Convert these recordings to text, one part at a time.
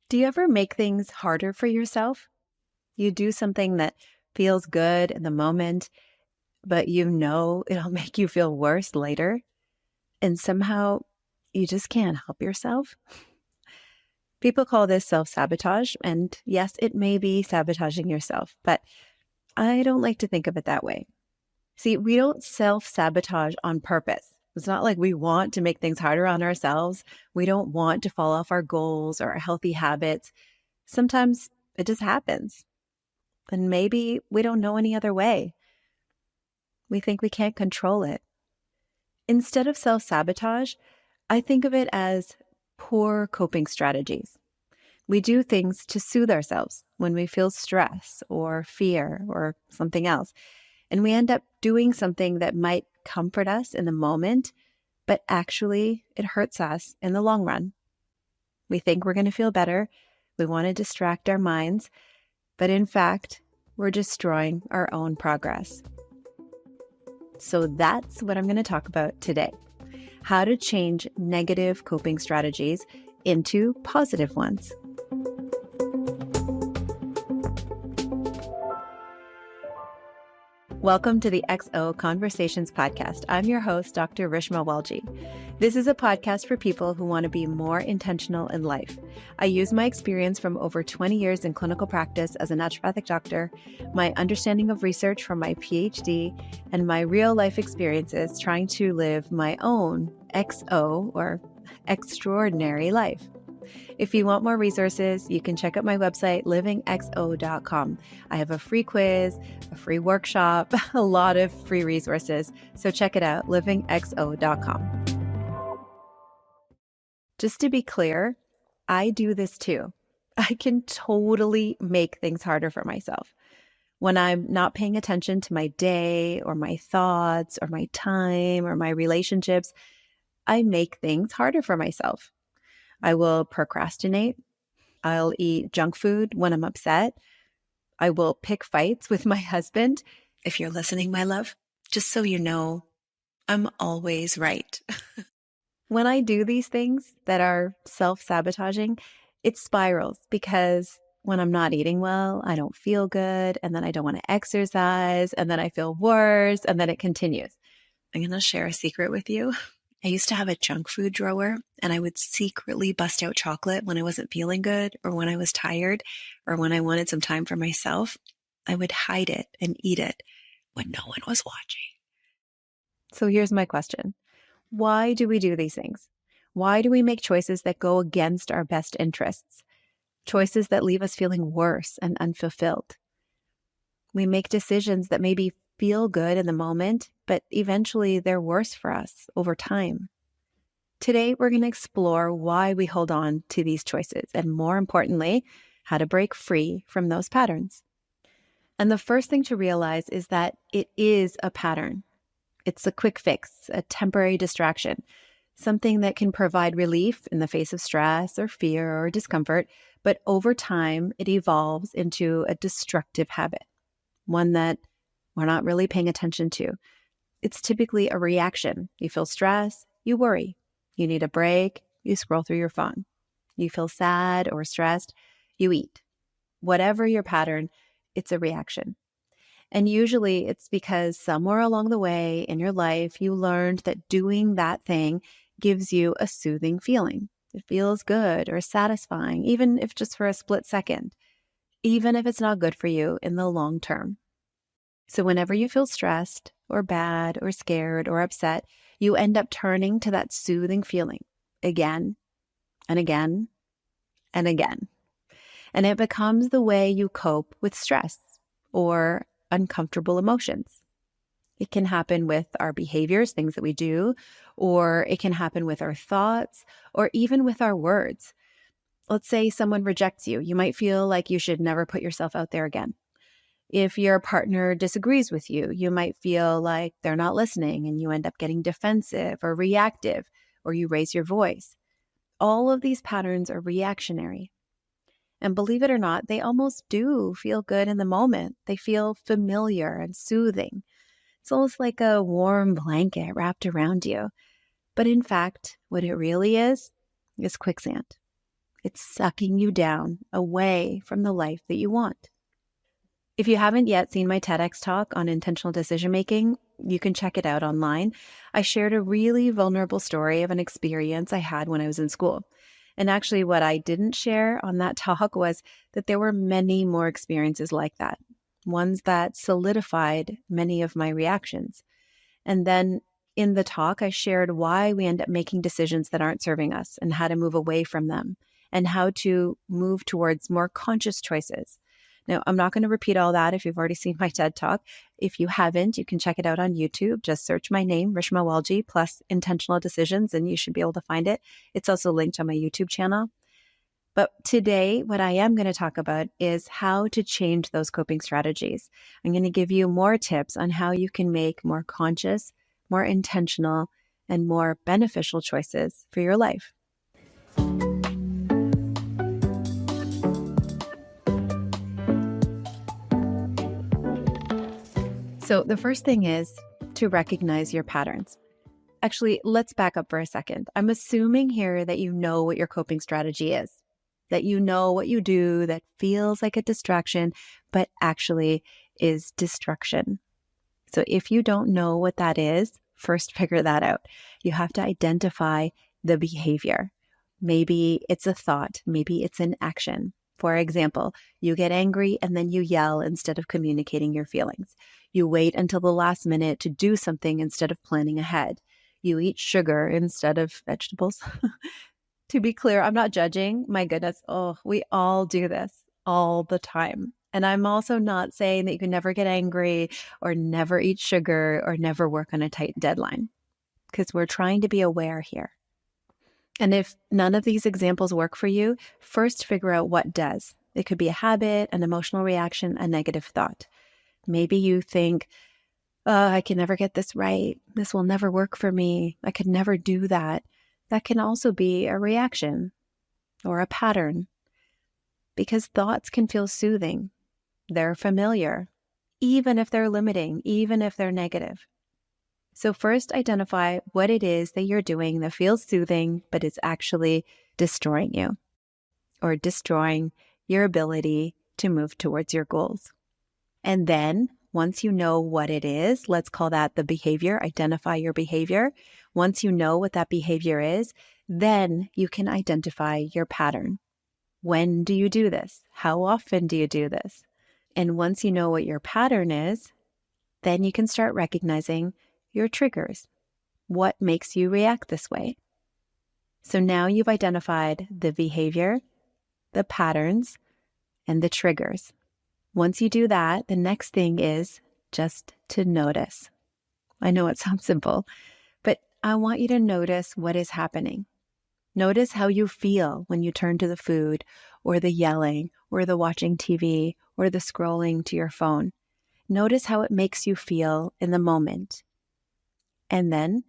Do you ever make things harder for yourself? You do something that feels good in the moment, but you know it'll make you feel worse later, and somehow you just can't help yourself? People call this self-sabotage, and yes, it may be sabotaging yourself, but I don't like to think of it that way. See, we don't self-sabotage on purpose. It's not like we want to make things harder on ourselves. We don't want to fall off our goals or our healthy habits. Sometimes it just happens. And maybe we don't know any other way. We think we can't control it. Instead of self-sabotage, I think of it as poor coping strategies. We do things to soothe ourselves when we feel stress or fear or something else. And we end up doing something that might comfort us in the moment, but actually it hurts us in the long run. We think we're going to feel better. We want to distract our minds, but in fact, we're destroying our own progress. So that's what I'm going to talk about today. How to change negative coping strategies into positive ones. Welcome to the XO Conversations podcast. I'm your host, Dr. Rishma Walji. This is a podcast for people who want to be more intentional in life. I use my experience from over 20 years in clinical practice as a naturopathic doctor, my understanding of research from my PhD, and my real life experiences trying to live my own XO or extraordinary life. If you want more resources, you can check out my website, livingxo.com. I have a free quiz, a free workshop, a lot of free resources. So check it out, livingxo.com. Just to be clear, I do this too. I can totally make things harder for myself. When I'm not paying attention to my day or my thoughts or my time or my relationships, I make things harder for myself. I will procrastinate. I'll eat junk food when I'm upset. I will pick fights with my husband. If you're listening, my love, just so you know, I'm always right. When I do these things that are self-sabotaging, it spirals because when I'm not eating well, I don't feel good, and then I don't want to exercise, and then I feel worse, and then it continues. I'm going to share a secret with you. I used to have a junk food drawer, and I would secretly bust out chocolate when I wasn't feeling good or when I was tired or when I wanted some time for myself. I would hide it and eat it when no one was watching. So here's my question. Why do we do these things? Why do we make choices that go against our best interests? Choices that leave us feeling worse and unfulfilled? We make decisions that maybe feel good in the moment, but eventually they're worse for us over time. Today, we're going to explore why we hold on to these choices and, more importantly, how to break free from those patterns. And the first thing to realize is that it is a pattern. It's a quick fix, a temporary distraction, something that can provide relief in the face of stress or fear or discomfort, but over time, it evolves into a destructive habit, one that we're not really paying attention to. It's typically a reaction. You feel stress, you worry. You need a break, you scroll through your phone. You feel sad or stressed, you eat. Whatever your pattern, it's a reaction. And usually it's because somewhere along the way in your life, you learned that doing that thing gives you a soothing feeling. It feels good or satisfying, even if just for a split second, even if it's not good for you in the long term. So whenever you feel stressed or bad or scared or upset, you end up turning to that soothing feeling again and again and again. And it becomes the way you cope with stress or uncomfortable emotions. It can happen with our behaviors, things that we do, or it can happen with our thoughts, or even with our words. Let's say someone rejects you. You might feel like you should never put yourself out there again. If your partner disagrees with you, you might feel like they're not listening and you end up getting defensive or reactive, or you raise your voice. All of these patterns are reactionary. And believe it or not, they almost do feel good in the moment. They feel familiar and soothing. It's almost like a warm blanket wrapped around you. But in fact, what it really is quicksand. It's sucking you down away from the life that you want. If you haven't yet seen my TEDx talk on intentional decision making, you can check it out online. I shared a really vulnerable story of an experience I had when I was in school. And actually, what I didn't share on that talk was that there were many more experiences like that, ones that solidified many of my reactions. And then in the talk, I shared why we end up making decisions that aren't serving us and how to move away from them and how to move towards more conscious choices. Now, I'm not going to repeat all that if you've already seen my TED Talk. If you haven't, you can check it out on YouTube. Just search my name, Rishma Walji, plus intentional decisions, and you should be able to find it. It's also linked on my YouTube channel. But today, what I am going to talk about is how to change those coping strategies. I'm going to give you more tips on how you can make more conscious, more intentional, and more beneficial choices for your life. So the first thing is to recognize your patterns. Actually, let's back up for a second. I'm assuming here that you know what your coping strategy is, that you know what you do that feels like a distraction, but actually is destruction. So if you don't know what that is, first figure that out. You have to identify the behavior. Maybe it's a thought, maybe it's an action. For example, you get angry and then you yell instead of communicating your feelings. You wait until the last minute to do something instead of planning ahead. You eat sugar instead of vegetables. To be clear, I'm not judging. My goodness, we all do this all the time. And I'm also not saying that you can never get angry or never eat sugar or never work on a tight deadline, because we're trying to be aware here. And if none of these examples work for you, first figure out what does. It could be a habit, an emotional reaction, a negative thought. Maybe you think, I can never get this right. This will never work for me. I could never do that. That can also be a reaction or a pattern, because thoughts can feel soothing. They're familiar, even if they're limiting, even if they're negative. So first identify what it is that you're doing that feels soothing, but is actually destroying you or destroying your ability to move towards your goals. And then once you know what it is, let's call that the behavior, identify your behavior. Once you know what that behavior is, then you can identify your pattern. When do you do this? How often do you do this? And once you know what your pattern is, then you can start recognizing your triggers. What makes you react this way? So now you've identified the behavior, the patterns, and the triggers. Once you do that, the next thing is just to notice. I know it sounds simple, but I want you to notice what is happening. Notice how you feel when you turn to the food or the yelling or the watching TV or the scrolling to your phone. Notice how it makes you feel in the moment. And then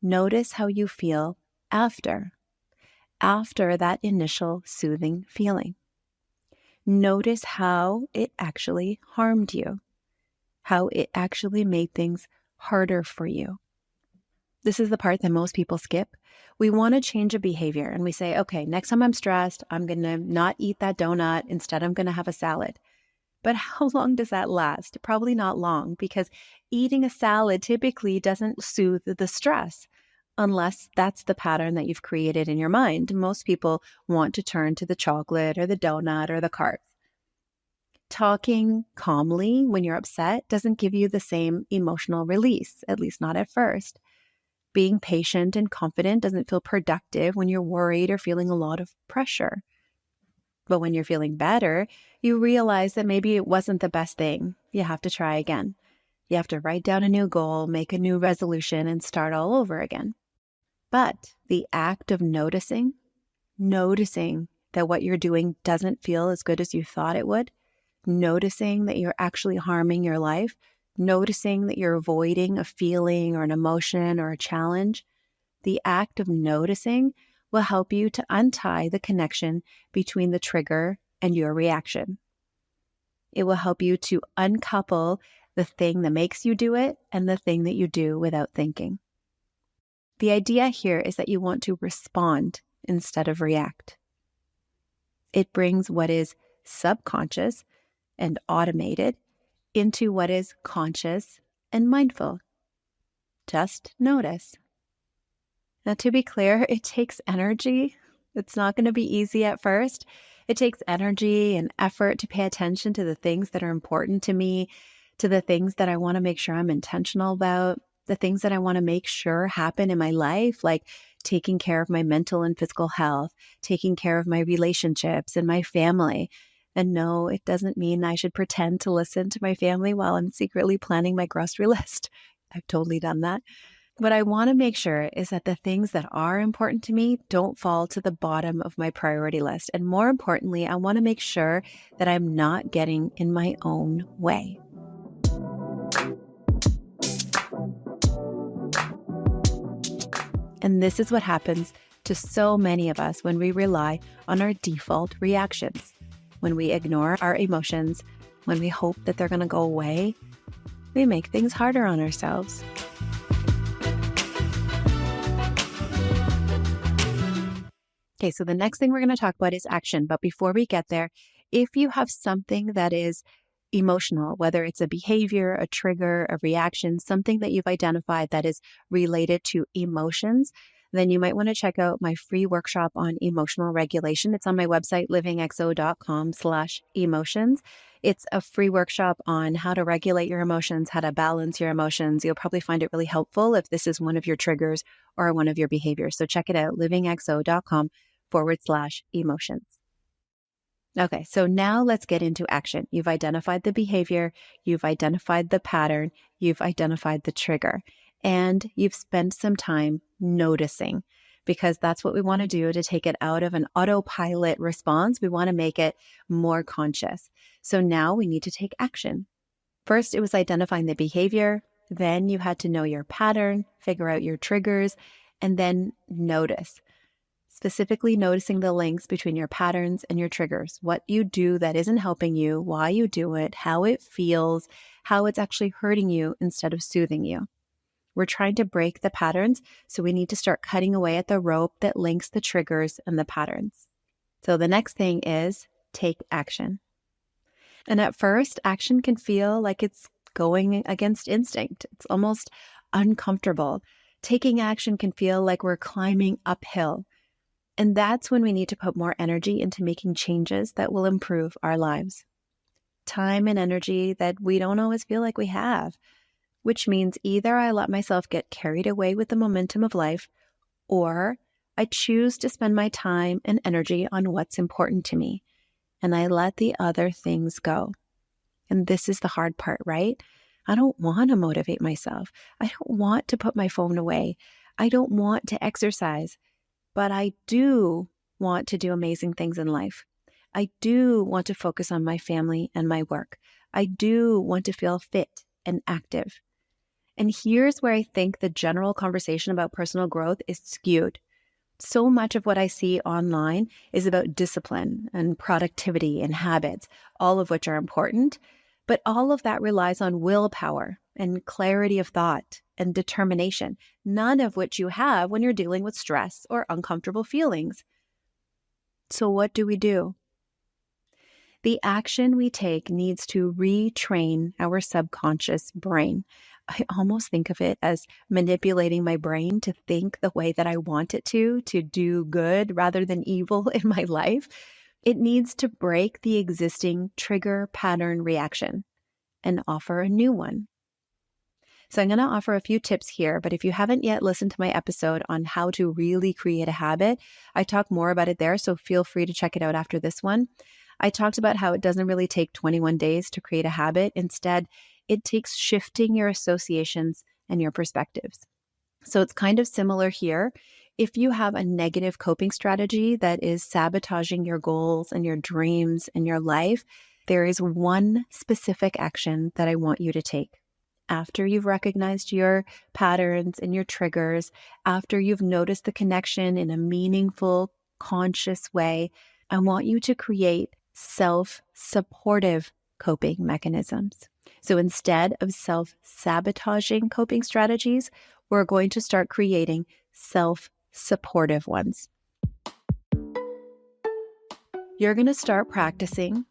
notice how you feel after that initial soothing feeling. Notice how it actually harmed you, how it actually made things harder for you. This is the part that most people skip. We want to change a behavior and we say, okay, next time I'm stressed, I'm going to not eat that donut. Instead, I'm going to have a salad. But how long does that last? Probably not long, because eating a salad typically doesn't soothe the stress unless that's the pattern that you've created in your mind. Most people want to turn to the chocolate or the donut or the carbs. Talking calmly when you're upset doesn't give you the same emotional release, at least not at first. Being patient and confident doesn't feel productive when you're worried or feeling a lot of pressure. But when you're feeling better, you realize that maybe it wasn't the best thing. You have to try again. You have to write down a new goal, make a new resolution, and start all over again. But the act of noticing that what you're doing doesn't feel as good as you thought it would, noticing that you're actually harming your life, noticing that you're avoiding a feeling or an emotion or a challenge, the act of noticing will help you to untie the connection between the trigger and your reaction. It will help you to uncouple the thing that makes you do it and the thing that you do without thinking. The idea here is that you want to respond instead of react. It brings what is subconscious and automated into what is conscious and mindful. Just notice. Now, to be clear, it takes energy. It's not going to be easy at first. It takes energy and effort to pay attention to the things that are important to me, to the things that I want to make sure I'm intentional about, the things that I want to make sure happen in my life, like taking care of my mental and physical health, taking care of my relationships and my family. And no, it doesn't mean I should pretend to listen to my family while I'm secretly planning my grocery list. I've totally done that. What I want to make sure is that the things that are important to me don't fall to the bottom of my priority list. And more importantly, I want to make sure that I'm not getting in my own way. And this is what happens to so many of us when we rely on our default reactions. When we ignore our emotions, when we hope that they're going to go away, we make things harder on ourselves. Okay, so the next thing we're going to talk about is action. But before we get there, if you have something that is emotional, whether it's a behavior, a trigger, a reaction, something that you've identified that is related to emotions, then you might want to check out my free workshop on emotional regulation. It's on my website, livingxo.com/emotions. It's a free workshop on how to regulate your emotions, how to balance your emotions. You'll probably find it really helpful if this is one of your triggers or one of your behaviors. So check it out, livingxo.com/emotions. Okay, so now let's get into action. You've identified the behavior, you've identified the pattern, you've identified the trigger, and you've spent some time noticing, because that's what we want to do to take it out of an autopilot response. We want to make it more conscious. So now we need to take action. First, it was identifying the behavior. Then you had to know your pattern, figure out your triggers, and then notice. Specifically noticing the links between your patterns and your triggers, what you do that isn't helping you, why you do it, how it feels, how it's actually hurting you instead of soothing you. We're trying to break the patterns, so we need to start cutting away at the rope that links the triggers and the patterns. So the next thing is take action. And at first, action can feel like it's going against instinct. It's almost uncomfortable. Taking action can feel like we're climbing uphill. And that's when we need to put more energy into making changes that will improve our lives. Time and energy that we don't always feel like we have, which means either I let myself get carried away with the momentum of life, or I choose to spend my time and energy on what's important to me, and I let the other things go. And this is the hard part, right? I don't want to motivate myself. I don't want to put my phone away. I don't want to exercise. But I do want to do amazing things in life. I do want to focus on my family and my work. I do want to feel fit and active. And here's where I think the general conversation about personal growth is skewed. So much of what I see online is about discipline and productivity and habits, all of which are important. But all of that relies on willpower and clarity of thought and determination, none of which you have when you're dealing with stress or uncomfortable feelings. So what do? The action we take needs to retrain our subconscious brain. I almost think of it as manipulating my brain to think the way that I want it to do good rather than evil in my life. It needs to break the existing trigger pattern reaction and offer a new one. So I'm going to offer a few tips here, but if you haven't yet listened to my episode on how to really create a habit, I talk more about it there, so feel free to check it out after this one. I talked about how it doesn't really take 21 days to create a habit. Instead, it takes shifting your associations and your perspectives. So it's kind of similar here. If you have a negative coping strategy that is sabotaging your goals and your dreams and your life, there is one specific action that I want you to take. After you've recognized your patterns and your triggers, after you've noticed the connection in a meaningful, conscious way, I want you to create self-supportive coping mechanisms. So instead of self-sabotaging coping strategies, we're going to start creating self-supportive ones. You're going to start practicing,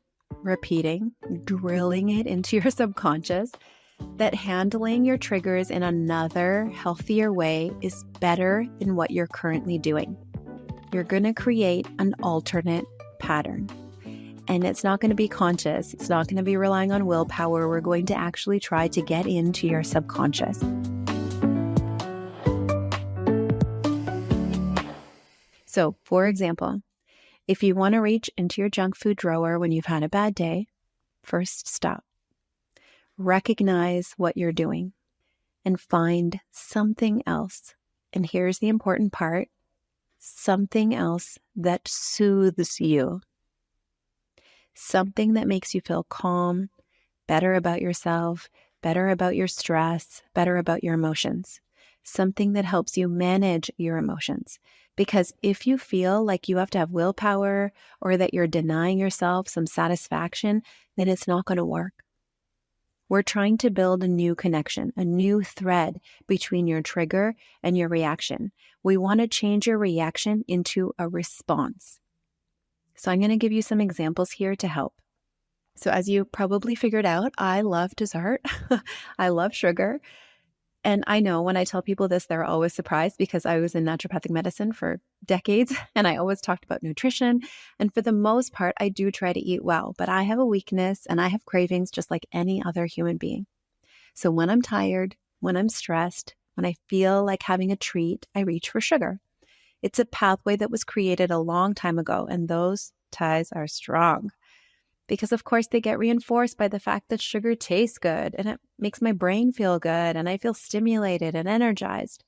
repeating, drilling it into your subconscious that handling your triggers in another healthier way is better than what you're currently doing. You're going to create an alternate pattern. And it's not going to be conscious. It's not going to be relying on willpower. We're going to actually try to get into your subconscious. So, for example, if you want to reach into your junk food drawer when you've had a bad day, first stop. Recognize what you're doing and find something else. And here's the important part, something else that soothes you. Something that makes you feel calm, better about yourself, better about your stress, better about your emotions. Something that helps you manage your emotions. Because if you feel like you have to have willpower or that you're denying yourself some satisfaction, then it's not going to work. We're trying to build a new connection, a new thread between your trigger and your reaction. We want to change your reaction into a response. So I'm going to give you some examples here to help. So as you probably figured out, I love dessert. I love sugar. And I know when I tell people this, they're always surprised because I was in naturopathic medicine for decades and I always talked about nutrition. And for the most part, I do try to eat well, but I have a weakness and I have cravings just like any other human being. So when I'm tired, when I'm stressed, when I feel like having a treat, I reach for sugar. It's a pathway that was created a long time ago, and those ties are strong. Because of course they get reinforced by the fact that sugar tastes good and it makes my brain feel good and I feel stimulated and energized.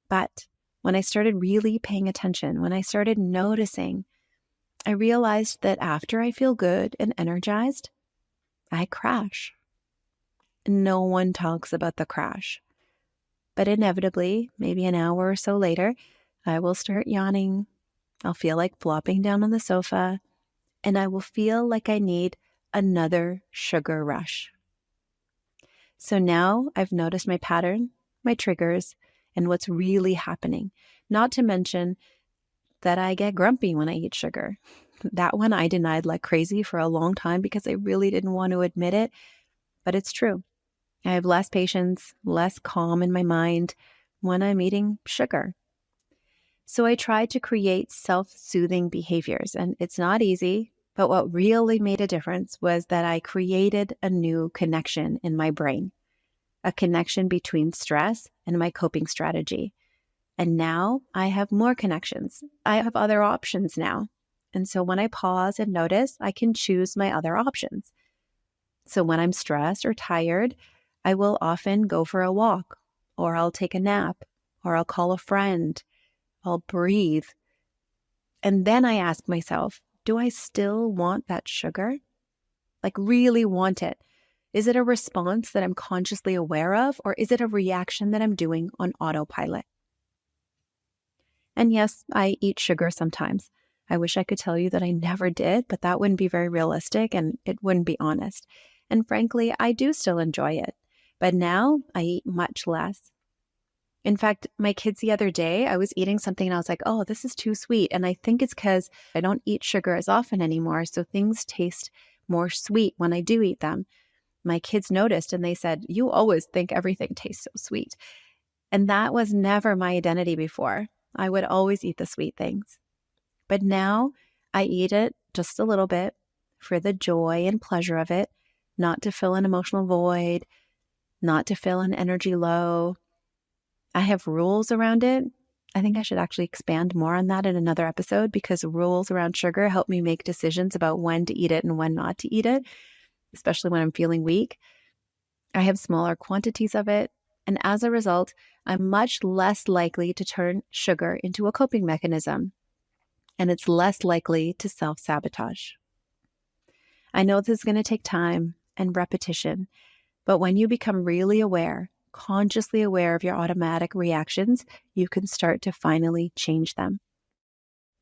But when I started really paying attention, when I started noticing, I realized that after I feel good and energized, I crash. No one talks about the crash. But inevitably, maybe an hour or so later, I will start yawning. I'll feel like flopping down on the sofa. And I will feel like I need another sugar rush. So now I've noticed my pattern, my triggers, and what's really happening. Not to mention that I get grumpy when I eat sugar. That one I denied like crazy for a long time because I really didn't want to admit it, but it's true. I have less patience, less calm in my mind when I'm eating sugar. So I tried to create self-soothing behaviors, and it's not easy. But what really made a difference was that I created a new connection in my brain, a connection between stress and my coping strategy. And now I have more connections. I have other options now. And so when I pause and notice, I can choose my other options. So when I'm stressed or tired, I will often go for a walk, or I'll take a nap, or I'll call a friend. I'll breathe. And then I ask myself, do I still want that sugar? Like really want it? Is it a response that I'm consciously aware of, or is it a reaction that I'm doing on autopilot? And yes, I eat sugar sometimes. I wish I could tell you that I never did, but that wouldn't be very realistic and it wouldn't be honest. And frankly, I do still enjoy it, but now I eat much less. In fact, my kids the other day, I was eating something and I was like, oh, this is too sweet. And I think it's because I don't eat sugar as often anymore. So things taste more sweet when I do eat them. My kids noticed and they said, you always think everything tastes so sweet. And that was never my identity before. I would always eat the sweet things. But now I eat it just a little bit for the joy and pleasure of it, not to fill an emotional void, not to fill an energy low. I have rules around it. I think I should actually expand more on that in another episode because rules around sugar help me make decisions about when to eat it and when not to eat it, especially when I'm feeling weak. I have smaller quantities of it. And as a result, I'm much less likely to turn sugar into a coping mechanism. And it's less likely to self-sabotage. I know this is going to take time and repetition, but when you become really aware, consciously aware of your automatic reactions, you can start to finally change them.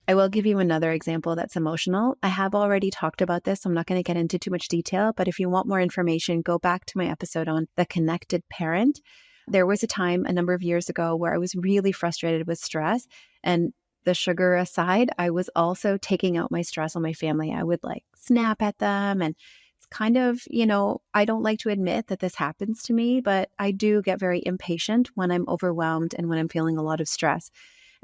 I will give you another example that's emotional. I have already talked about this. I'm not going to get into too much detail, but if you want more information, go back to my episode on the connected parent. There was a time a number of years ago where I was really frustrated with stress, and the sugar aside, I was also taking out my stress on my family. I would like snap at them. And it's kind of, I don't like to admit that this happens to me, but I do get very impatient when I'm overwhelmed and when I'm feeling a lot of stress.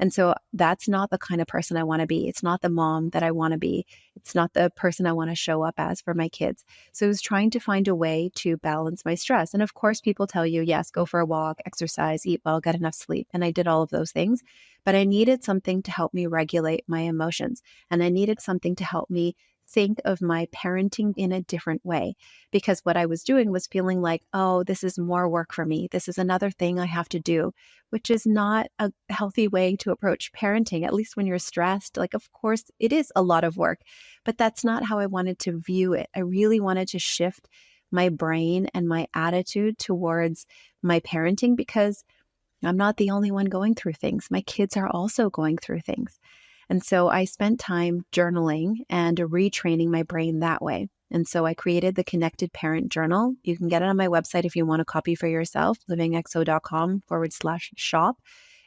And so that's not the kind of person I want to be. It's not the mom that I want to be. It's not the person I want to show up as for my kids. So I was trying to find a way to balance my stress. And of course, people tell you, yes, go for a walk, exercise, eat well, get enough sleep. And I did all of those things. But I needed something to help me regulate my emotions. And I needed something to help me think of my parenting in a different way. Because what I was doing was feeling like, oh, this is more work for me. This is another thing I have to do, which is not a healthy way to approach parenting, at least when you're stressed. Like, of course, it is a lot of work, but that's not how I wanted to view it. I really wanted to shift my brain and my attitude towards my parenting because I'm not the only one going through things. My kids are also going through things. And so I spent time journaling and retraining my brain that way. And so I created the Connected Parent Journal. You can get it on my website if you want a copy for yourself, livingxo.com/shop.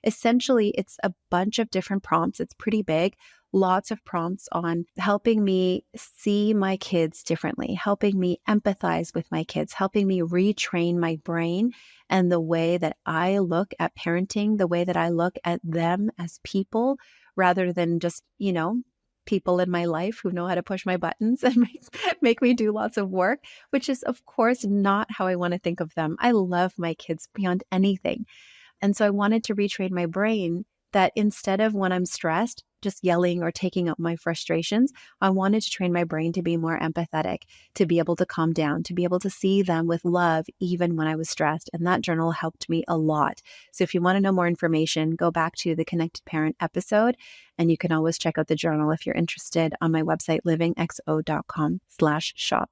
Essentially, it's a bunch of different prompts. It's pretty big. Lots of prompts on helping me see my kids differently, helping me empathize with my kids, helping me retrain my brain and the way that I look at parenting, the way that I look at them as people, rather than just, people in my life who know how to push my buttons and make me do lots of work, which is, of course, not how I want to think of them. I love my kids beyond anything. And so I wanted to retrain my brain that instead of when I'm stressed, just yelling or taking up my frustrations, I wanted to train my brain to be more empathetic, to be able to calm down, to be able to see them with love, even when I was stressed. And that journal helped me a lot. So if you want to know more information, go back to the Connected Parent episode, and you can always check out the journal if you're interested on my website, livingxo.com/shop.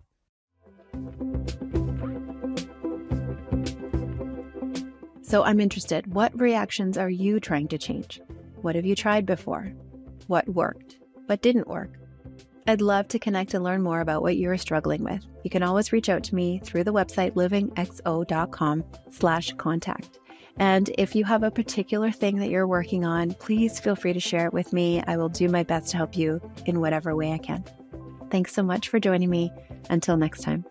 So I'm interested, what reactions are you trying to change? What have you tried before? What worked, but didn't work? I'd love to connect and learn more about what you're struggling with. You can always reach out to me through the website, livingxo.com/contact. And if you have a particular thing that you're working on, please feel free to share it with me. I will do my best to help you in whatever way I can. Thanks so much for joining me. Until next time.